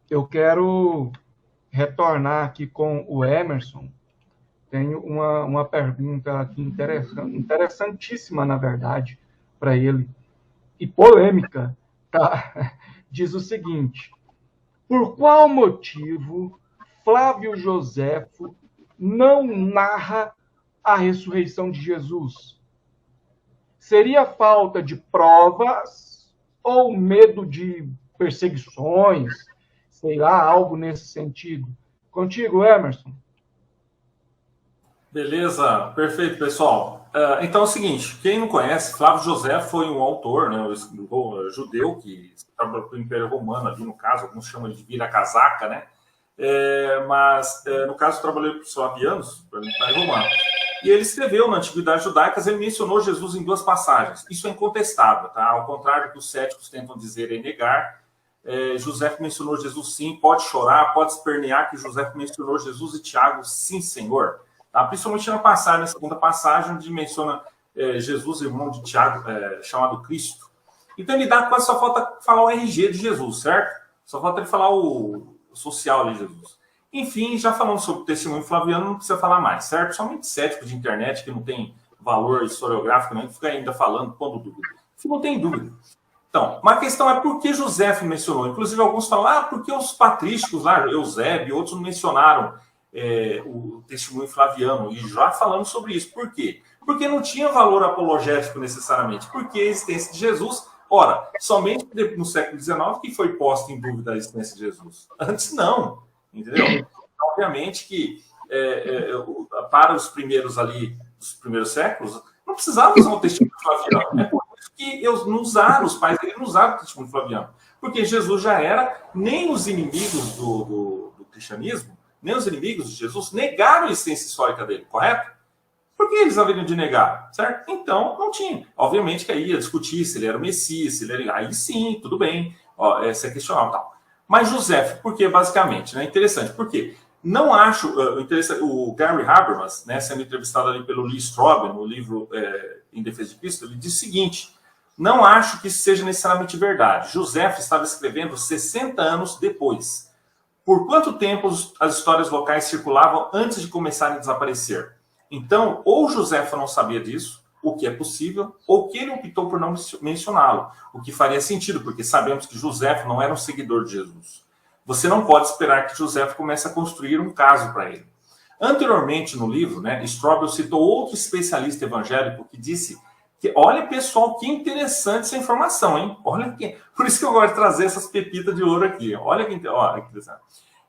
eu quero retornar aqui com o Emerson. Tenho uma pergunta aqui interessantíssima, na verdade, para ele, e polêmica. Tá? Diz o seguinte: por qual motivo Flávio Joséfo não narra a ressurreição de Jesus? Seria falta de provas ou medo de perseguições? Sei lá, algo nesse sentido. Contigo, Emerson. Beleza, perfeito, pessoal. Então é o seguinte, quem não conhece, Flávio José foi um autor, né, um judeu que trabalhou para o Império Romano ali, no caso, alguns chamam ele de vira-casaca, né? Mas, no caso, trabalhou para os Flavianos, para o Império Romano. E ele escreveu na Antiguidade Judaica, ele mencionou Jesus em duas passagens. Isso é incontestável, tá? Ao contrário do que os céticos tentam dizer e negar, José mencionou Jesus sim, pode chorar, pode espernear que José mencionou Jesus e Tiago, sim, Senhor. Tá? Principalmente na segunda passagem, onde menciona Jesus, irmão de Tiago, chamado Cristo. Então ele dá quase só falta falar o RG de Jesus, certo? Só falta ele falar o social de Jesus. Enfim, já falando sobre o testemunho flaviano, não precisa falar mais, certo? Somente cético de internet, que não tem valor historiográfico, nem fica ainda falando, pondo dúvida. Não tem dúvida. Então, uma questão é por que José mencionou. Inclusive, alguns falam, porque os patrísticos lá, Eusébio e outros não mencionaram o testemunho flaviano. E já falamos sobre isso. Por quê? Porque não tinha valor apologético necessariamente. Porque a existência de Jesus, ora, somente no século XIX que foi posta em dúvida a existência de Jesus. Antes não, entendeu? Obviamente que para os primeiros ali, os primeiros séculos, não precisava usar o testemunho flaviano. É por isso que não usaram, os pais dele não usaram o testemunho flaviano. Porque Jesus já era, nem os inimigos do cristianismo, nem os inimigos de Jesus negaram a existência histórica dele, correto? Por que eles haveriam de negar, certo? Então, não tinha. Obviamente que aí ia discutir se ele era o Messias, se ele era... Aí sim, tudo bem, essa é questionável e tal. Mas José, por que basicamente? Né? Interessante, por quê? Não acho... o Gary Habermas, né, sendo entrevistado ali pelo Lee Strobel, no livro Em Defesa de Cristo, ele diz o seguinte: não acho que isso seja necessariamente verdade. José estava escrevendo 60 anos depois. Por quanto tempo as histórias locais circulavam antes de começarem a desaparecer? Então, ou José não sabia disso, o que é possível, ou que ele optou por não mencioná-lo, o que faria sentido, porque sabemos que José não era um seguidor de Jesus. Você não pode esperar que José comece a construir um caso para ele. Anteriormente, no livro, né, Strobel citou outro especialista evangélico que disse que, olha, pessoal, que interessante essa informação, hein? Olha que... Por isso que eu gosto de trazer essas pepitas de ouro aqui. Olha que interessante.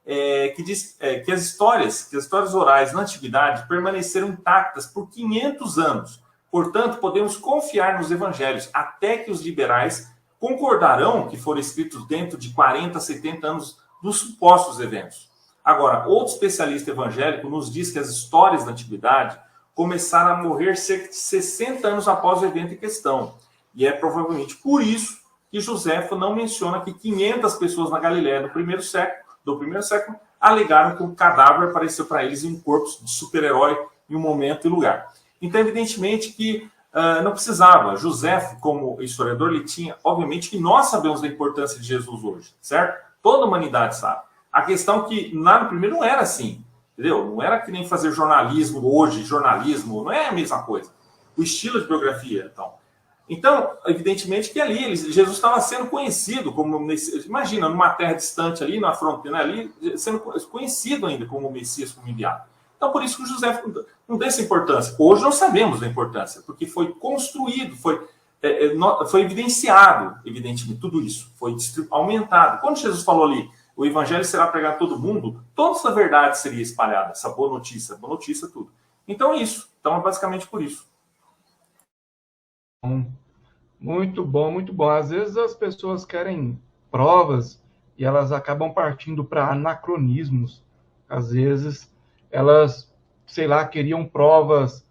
Que diz que as histórias orais na antiguidade permaneceram intactas por 500 anos. Portanto, podemos confiar nos evangelhos, até que os liberais concordarão que foram escritos dentro de 40, 70 anos dos supostos eventos. Agora, outro especialista evangélico nos diz que as histórias da antiguidade começaram a morrer cerca de 60 anos após o evento em questão. E é provavelmente por isso que Joséfo não menciona que 500 pessoas na Galiléia do primeiro século, alegaram que o cadáver apareceu para eles em um corpo de super-herói em um momento e lugar. Então, evidentemente que não precisava. José, como historiador, ele tinha, obviamente, que nós sabemos da importância de Jesus hoje, certo? Toda a humanidade sabe. A questão é que lá no primeiro não era assim, entendeu? Não era que nem fazer jornalismo hoje, jornalismo, não é a mesma coisa. O estilo de biografia, então, evidentemente que ali Jesus estava sendo conhecido como Messias. Imagina, numa terra distante ali, na fronteira ali, sendo conhecido ainda como Messias, como enviado. Então, por isso que o José não tem essa importância. Hoje nós sabemos da importância, porque foi construído, foi evidenciado, evidentemente, tudo isso. Foi aumentado. Quando Jesus falou ali, o evangelho será pregado a todo mundo, toda essa verdade seria espalhada, essa boa notícia, tudo. Então é isso. Então é basicamente por isso. Muito bom, muito bom. Às vezes as pessoas querem provas e elas acabam partindo para anacronismos. Às vezes elas, sei lá, queriam provas,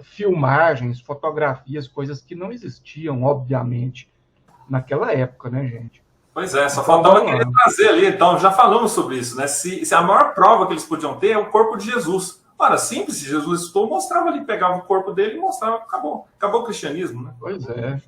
filmagens, fotografias, coisas que não existiam, obviamente, naquela época, né, gente? Pois é, só Então, faltava querer trazer ali. Então, já falamos sobre isso, né? Se a maior prova que eles podiam ter é o corpo de Jesus. Ora, simples, se Jesus estou, mostrava ali, pegava o corpo dele e mostrava, acabou. Acabou o cristianismo, né? Pois é.